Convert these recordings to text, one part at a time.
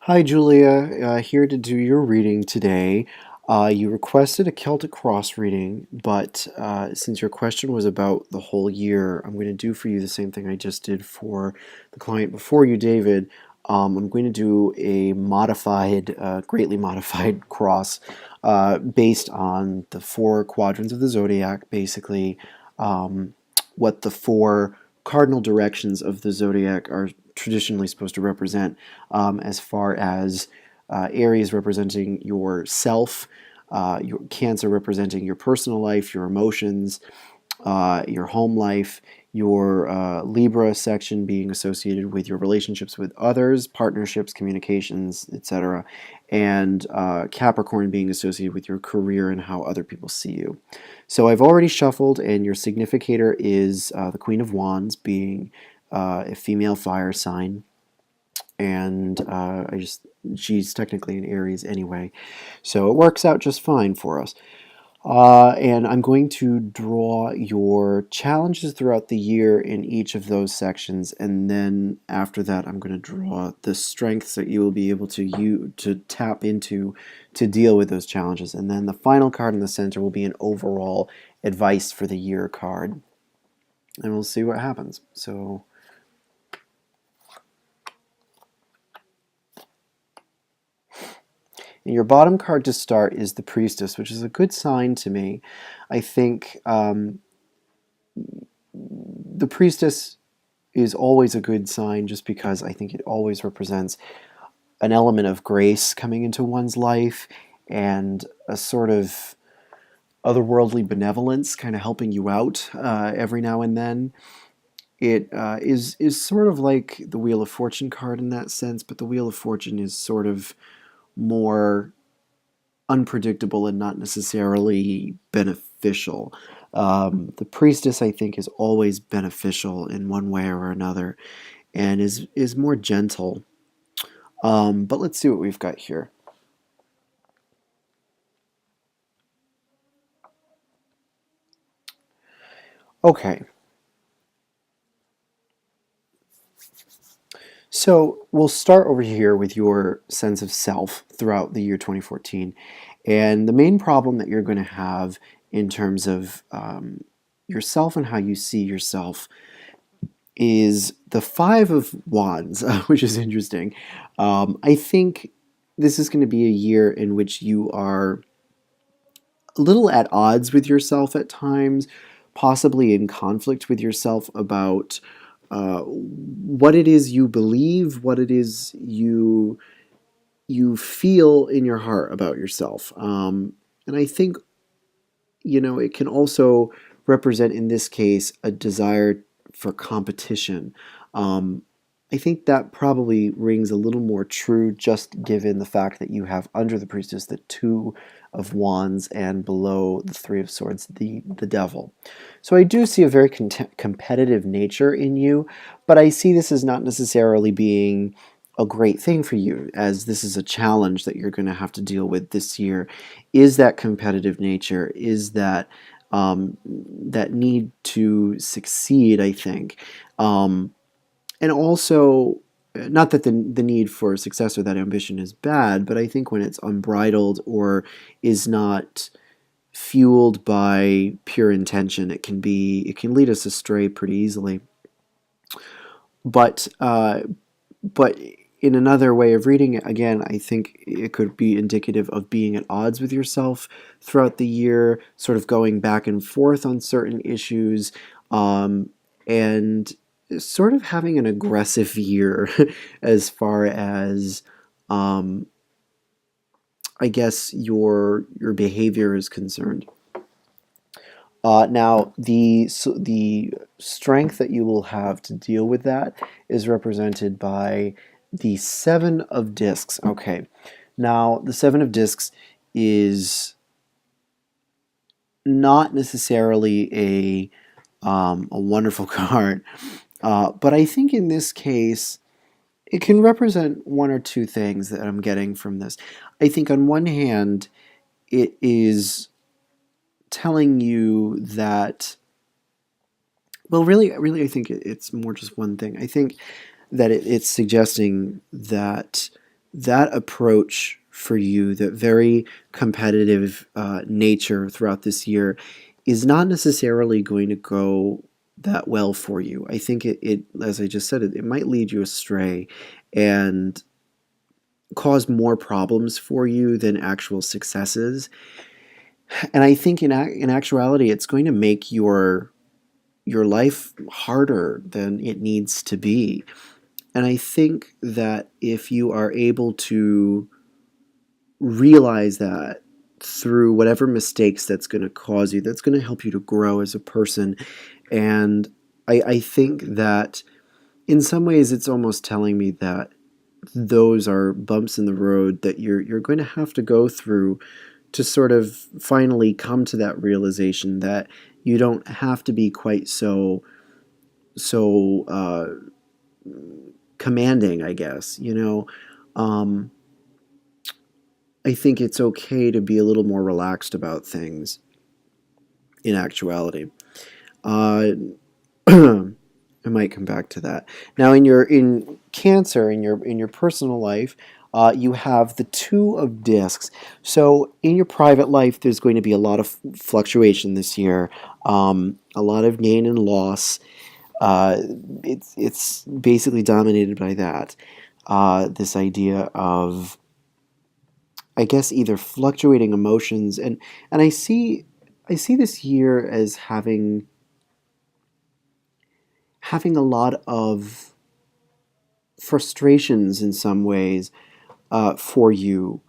Hi, Julia. Here to do your reading today. You requested a Celtic Cross reading, but since your question was about the whole year, I'm going to do for you the same thing I just did for the client before you, David. I'm going to do a modified, greatly modified cross based on the four quadrants of the zodiac, basically, um, what the four cardinal directions of the zodiac are traditionally supposed to represent, as far as Aries representing yourself, your Cancer representing your personal life, your emotions, your home life, your Libra section being associated with your relationships with others, partnerships, communications, etc., and Capricorn being associated with your career and how other people see you. So I've already shuffled, and your significator is the Queen of Wands, being a female fire sign, and she's technically an Aries anyway, so it works out just fine for us. And I'm going to draw your challenges throughout the year in each of those sections, and then after that, I'm going to draw the strengths that you will be able to tap into to deal with those challenges. And then the final card in the center will be an overall advice for the year card, and we'll see what happens. So. And your bottom card to start is the Priestess, which is a good sign to me. I think the Priestess is always a good sign just because I think it always represents an element of grace coming into one's life and a sort of otherworldly benevolence kind of helping you out every now and then. It is sort of like the Wheel of Fortune card in that sense, but the Wheel of Fortune is sort of more unpredictable and not necessarily beneficial. The Priestess, I think, is always beneficial in one way or another, and is more gentle. But let's see what we've got here. Okay, so we'll start over here with your sense of self throughout the year 2014. And the main problem that you're going to have in terms of yourself and how you see yourself is the Five of Wands, which is interesting. I think this is going to be a year in which you are a little at odds with yourself at times, possibly in conflict with yourself about what it is you believe, what it is you feel in your heart about yourself. And I think it can also represent in this case a desire for competition. Um, I think that probably rings a little more true just given the fact that you have under the Priestess the Two of Wands and below the Three of Swords the Devil. So I do see a very competitive nature in you, but I see this as not necessarily being a great thing for you, as this is a challenge that you're going to have to deal with this year. Is that competitive nature? Is that need to succeed? I think, and also, not that the need for success or that ambition is bad, but I think when it's unbridled or is not fueled by pure intention, it can lead us astray pretty easily. But but in another way of reading it, again, I think it could be indicative of being at odds with yourself throughout the year, sort of going back and forth on certain issues, and sort of having an aggressive year as far as, um, I guess, your behavior is concerned. Now, the strength that you will have to deal with that is represented by the Seven of Discs. Okay, now the Seven of Discs is not necessarily a wonderful card, but I think in this case it can represent one or two things that I'm getting from this. I think on one hand, it is telling you that, well, really, I think it's more just one thing. I think that it's suggesting that that approach for you, that very competitive nature throughout this year, is not necessarily going to go that well for you. I think as I just said, it might lead you astray and cause more problems for you than actual successes. And I think in actuality, it's going to make your life harder than it needs to be. And I think that if you are able to realize that through whatever mistakes that's going to cause you, that's going to help you to grow as a person. And I think that in some ways it's almost telling me that those are bumps in the road that you're going to have to go through to sort of finally come to that realization that you don't have to be quite so commanding, I guess. Um, I think it's okay to be a little more relaxed about things in actuality. Uh, I might come back to that. Now, in Cancer, in your personal life, you have the Two of Discs. So, in your private life, there's going to be a lot of fluctuation this year, a lot of gain and loss. Uh, it's basically dominated by that. This idea of, I guess, either fluctuating emotions, and I see this year as having a lot of frustrations in some ways for you.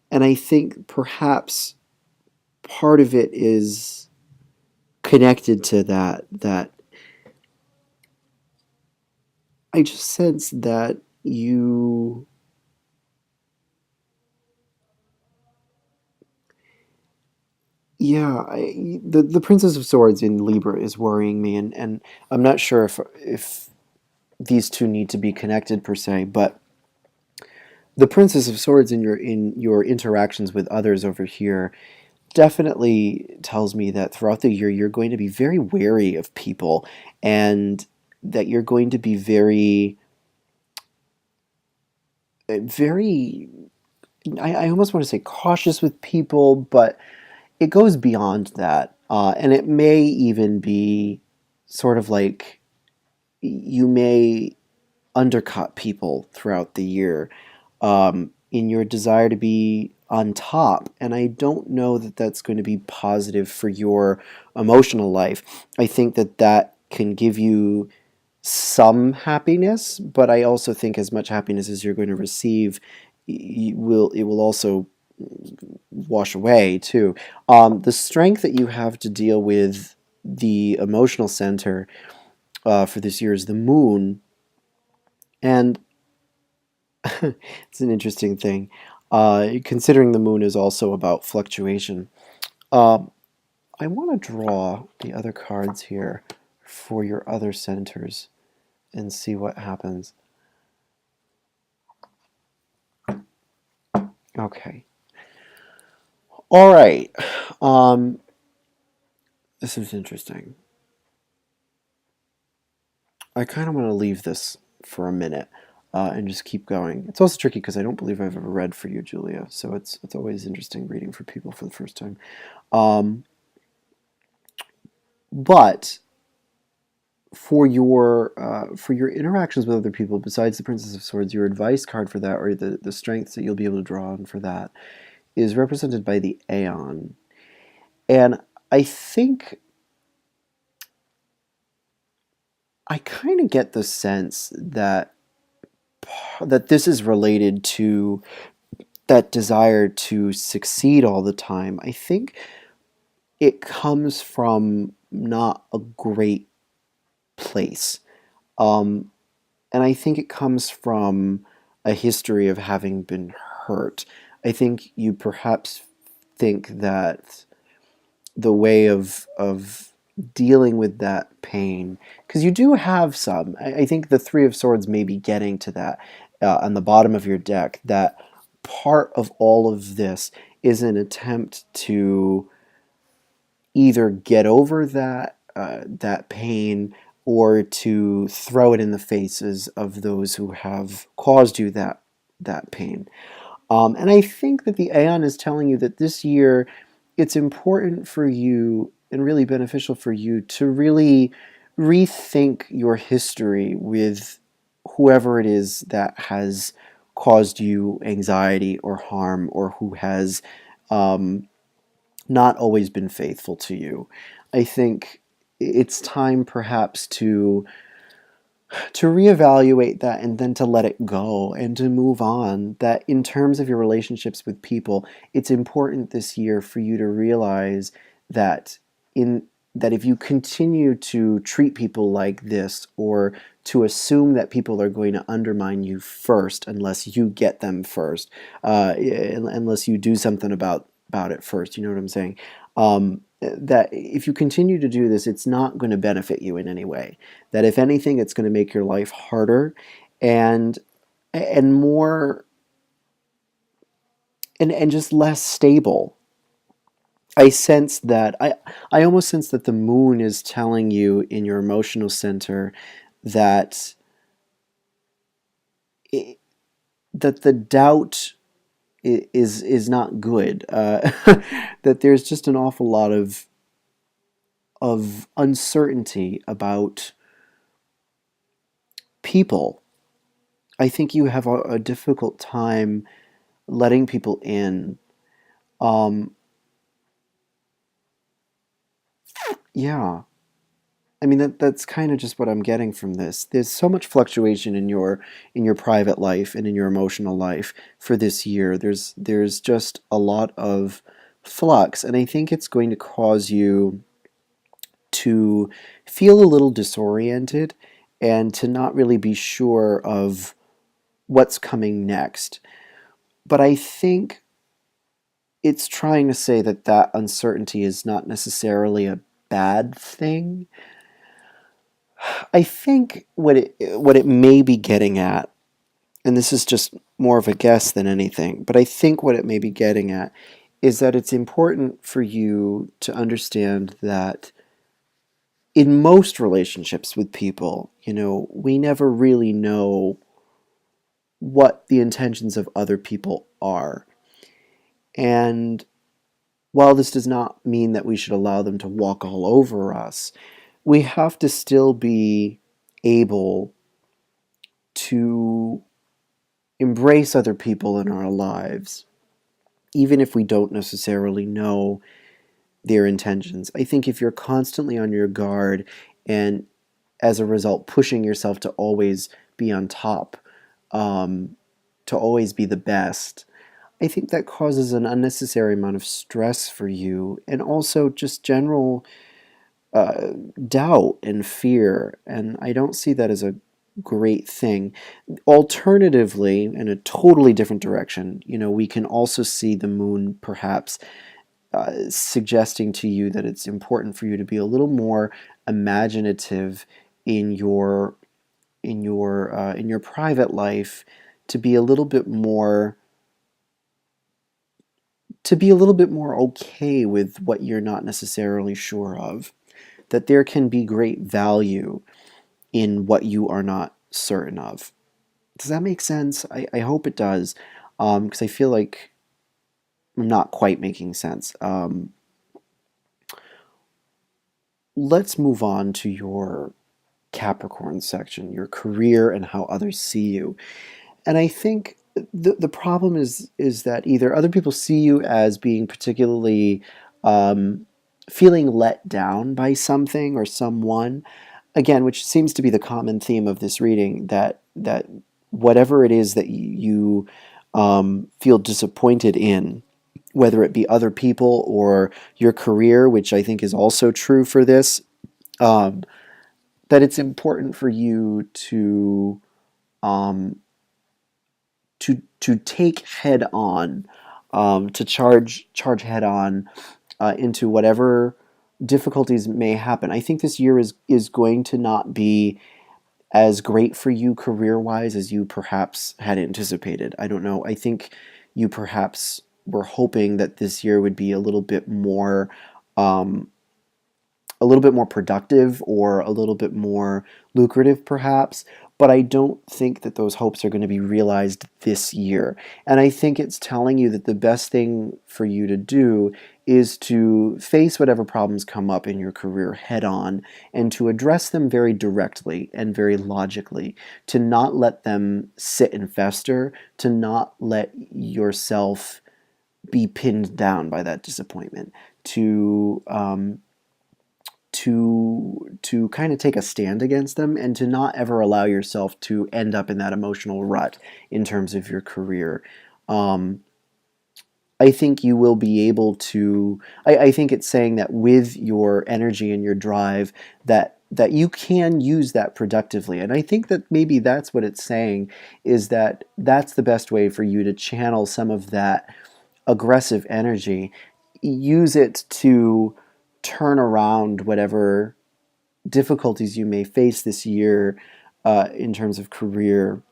And I think perhaps part of it is connected to that I just sense that you yeah, the Princess of Swords in Libra is worrying me, and I'm not sure if these two need to be connected per se, but the Princess of Swords in your interactions with others over here definitely tells me that throughout the year you're going to be very wary of people, and that you're going to be very, I almost want to say cautious with people, but it goes beyond that. And it may even be sort of like you may undercut people throughout the year in your desire to be on top. And I don't know that that's going to be positive for your emotional life. I think that that can give you some happiness, but I also think as much happiness as you're going to receive, it will also wash away too. The strength that you have to deal with the emotional center for this year is the moon, and it's an interesting thing. Considering the moon is also about fluctuation. Um, I want to draw the other cards here for your other centers and see what happens. Okay. All right. Um, this is interesting. I kind of want to leave this for a minute and just keep going. It's also tricky because I don't believe I've ever read for you, Julia. So it's always interesting reading for people for the first time. Um, but for your interactions with other people, besides the Princess of Swords, your advice card for that, or the strengths that you'll be able to draw on for that, is represented by the Aeon. And I think I kind of get the sense that this is related to that desire to succeed all the time. I think it comes from not a great place. Um, and I think it comes from a history of having been hurt. I think you perhaps think that the way of dealing with that pain, because you do have some. I think the Three of Swords may be getting to that on the bottom of your deck. That part of all of this is an attempt to either get over that pain or to throw it in the faces of those who have caused you that pain. And I think that the Aeon is telling you that this year it's important for you and really beneficial for you to really rethink your history with whoever it is that has caused you anxiety or harm, or who has um, not always been faithful to you. I think it's time perhaps to reevaluate that and then to let it go and to move on. That in terms of your relationships with people, it's important this year for you to realize that in that if you continue to treat people like this, or to assume that people are going to undermine you first unless you get them first, unless you do something about it first, you know what I'm saying? That if you continue to do this, it's not going to benefit you in any way. That if anything, it's going to make your life harder and more and just less stable. I almost sense that the moon is telling you in your emotional center that it, that the doubt is not good. That there's just an awful lot of uncertainty about people. I think you have a difficult time letting people in. Um, yeah, I mean that's kind of just what I'm getting from this. There's so much fluctuation in your private life and in your emotional life for this year. There's just a lot of flux, and I think it's going to cause you to feel a little disoriented and to not really be sure of what's coming next. But I think it's trying to say that that uncertainty is not necessarily a bad thing. I think what it may be getting at, and this is just more of a guess than anything, but I think what it may be getting at is that it's important for you to understand that in most relationships with people, we never really know what the intentions of other people are. And while this does not mean that we should allow them to walk all over us, we have to still be able to embrace other people in our lives, even if we don't necessarily know their intentions. I think if you're constantly on your guard and as a result pushing yourself to always be on top, um, to always be the best, I think that causes an unnecessary amount of stress for you, and also just general doubt and fear. And I don't see that as a great thing. Alternatively, in a totally different direction, we can also see the moon perhaps suggesting to you that it's important for you to be a little more imaginative in your private life, to be a little bit more okay with what you're not necessarily sure of. That there can be great value in what you are not certain of. Does that make sense? I hope it does, because I feel like I'm not quite making sense. Let's move on to your Capricorn section, your career and how others see you. And I think the problem is that either other people see you as being particularly um, feeling let down by something or someone, again, which seems to be the common theme of this reading, that whatever it is that you feel disappointed in, whether it be other people or your career, which I think is also true for this, um, that it's important for you um, to take head on, to charge head on into whatever difficulties may happen. I think this year is going to not be as great for you career wise as you perhaps had anticipated. I don't know. I think you perhaps were hoping that this year would be um, a little bit more productive or a little bit more lucrative, perhaps. but I don't think that those hopes are going to be realized this year. And I think it's telling you that the best thing for you to do is to face whatever problems come up in your career head on and to address them very directly and very logically, to not let them sit and fester, to not let yourself be pinned down by that disappointment, to kind of take a stand against them and to not ever allow yourself to end up in that emotional rut in terms of your career. Um, I think you will be able to. I think it's saying that with your energy and your drive, that you can use that productively, and I think that maybe that's what it's saying, is that that's the best way for you to channel some of that aggressive energy. Use it to turn around whatever difficulties you may face this year in terms of career,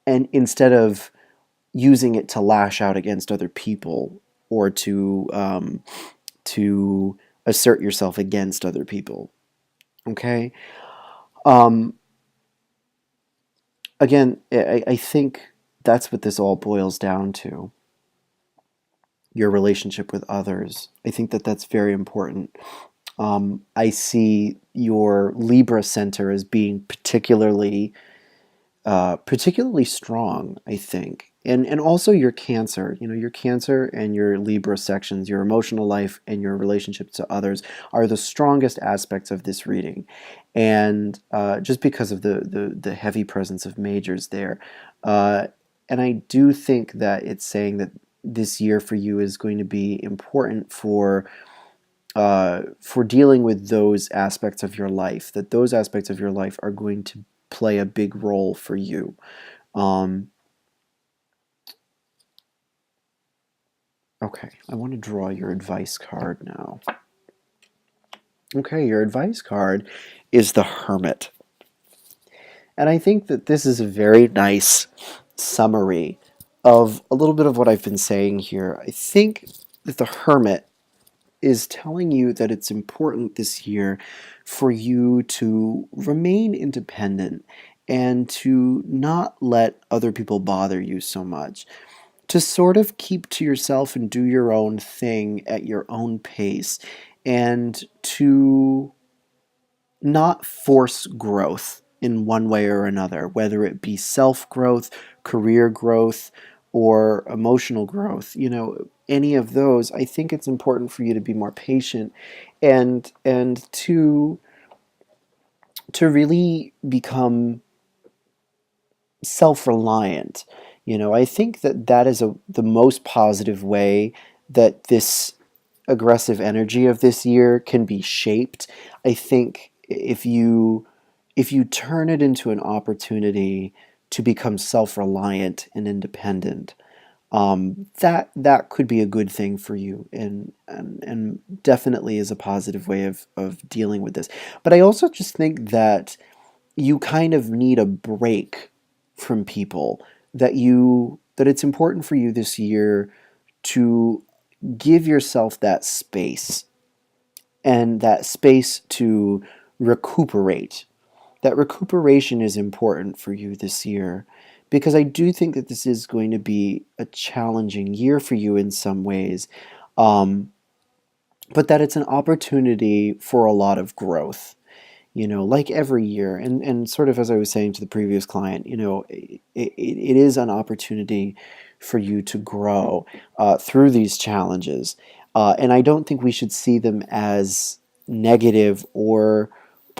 and instead of using it to lash out against other people or to assert yourself against other people. Okay. Um, Again, I think that's what this all boils down to. Your relationship with others. I think that that's very important. I see your Libra center as being particularly strong, I think. And also your Cancer, your Cancer and your Libra sections, your emotional life and your relationship to others are the strongest aspects of this reading. And just because of the heavy presence of majors there. And I do think that it's saying that this year for you is going to be important for dealing with those aspects of your life, that those aspects of your life are going to play a big role for you. Um, okay, I want to draw your advice card now. Okay, your advice card is the Hermit. And I think that this is a very nice summary of a little bit of what I've been saying here. I think that the Hermit is telling you that it's important this year for you to remain independent and to not let other people bother you so much. To sort of keep to yourself and do your own thing at your own pace, and to not force growth in one way or another, whether it be self growth, career growth, or emotional growth. Any of those. I think it's important for you to be more patient and to really become self-reliant. I think that that is the most positive way that this aggressive energy of this year can be shaped. I think if you turn it into an opportunity to become self-reliant and independent, that could be a good thing for you, and definitely is a positive way of dealing with this. But I also just think that you kind of need a break from people, that it's important for you this year to give yourself that space to recuperate. That recuperation is important for you this year, because I do think that this is going to be a challenging year for you in some ways, um, but that it's an opportunity for a lot of growth. Like every year, and sort of as I was saying to the previous client, it is an opportunity for you to grow through these challenges. And I don't think we should see them as negative or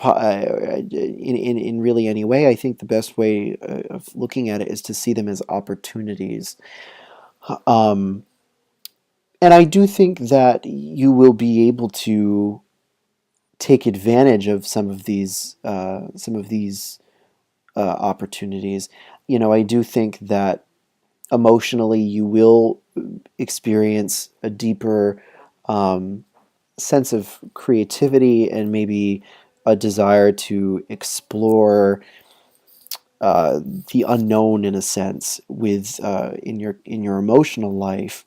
in really any way. I think the best way of looking at it is to see them as opportunities. Um, and I do think that you will be able to take advantage of some of these opportunities. I do think that emotionally you will experience a deeper um, sense of creativity and maybe a desire to explore the unknown in a sense with in your emotional life.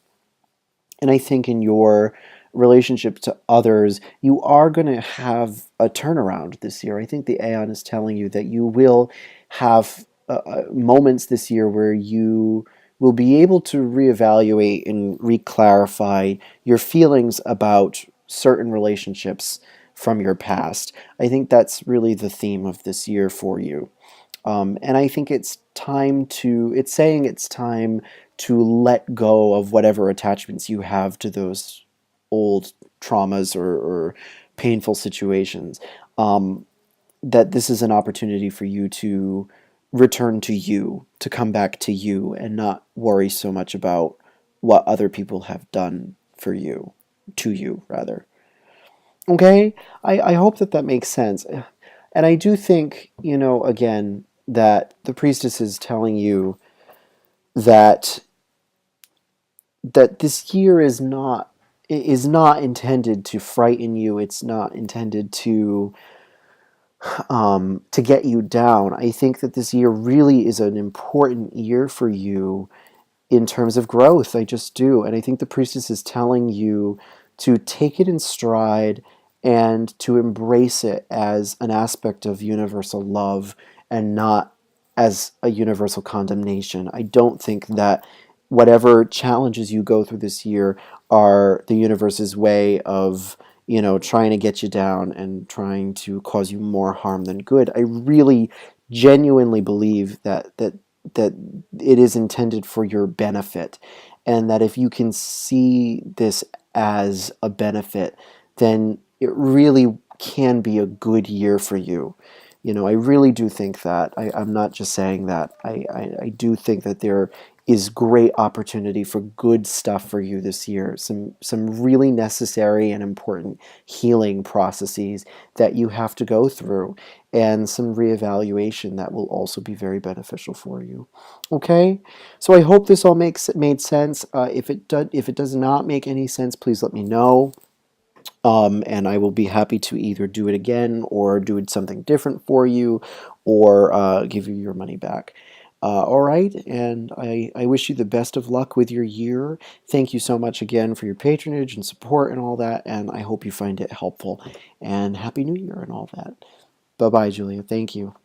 And I think in your relationship to others, you are going to have a turnaround this year. I think the Aeon is telling you that you will have moments this year where you will be able to reevaluate and reclarify your feelings about certain relationships from your past. I think that's really the theme of this year for you. And I think it's saying it's time to let go of whatever attachments you have to those old traumas or painful situations. Um, that this is an opportunity for you to return to you, to come back to you, and not worry so much about what other people have done for you, to you, rather. Okay? I hope that that makes sense. And I do think, again, that the priestess is telling you that this year is not intended to frighten you. It's not intended to get you down. I think that this year really is an important year for you in terms of growth. I just do. And I think the priestess is telling you to take it in stride and to embrace it as an aspect of universal love and not as a universal condemnation. I don't think that whatever challenges you go through this year are the universe's way of trying to get you down and trying to cause you more harm than good. I really genuinely believe that it is intended for your benefit, and that if you can see this as a benefit, then it really can be a good year for you. I really do think that. I'm not just saying that. I do think that there is great opportunity for good stuff for you this year. Some really necessary and important healing processes that you have to go through, and some reevaluation that will also be very beneficial for you. Okay, so I hope this all made sense. If it does not make any sense, please let me know. And I will be happy to either do it again or do it something different for you, or give you your money back. All right, and I wish you the best of luck with your year. Thank you so much again for your patronage and support and all that, and I hope you find it helpful. And Happy New Year and all that. Bye bye, Julia. Thank you.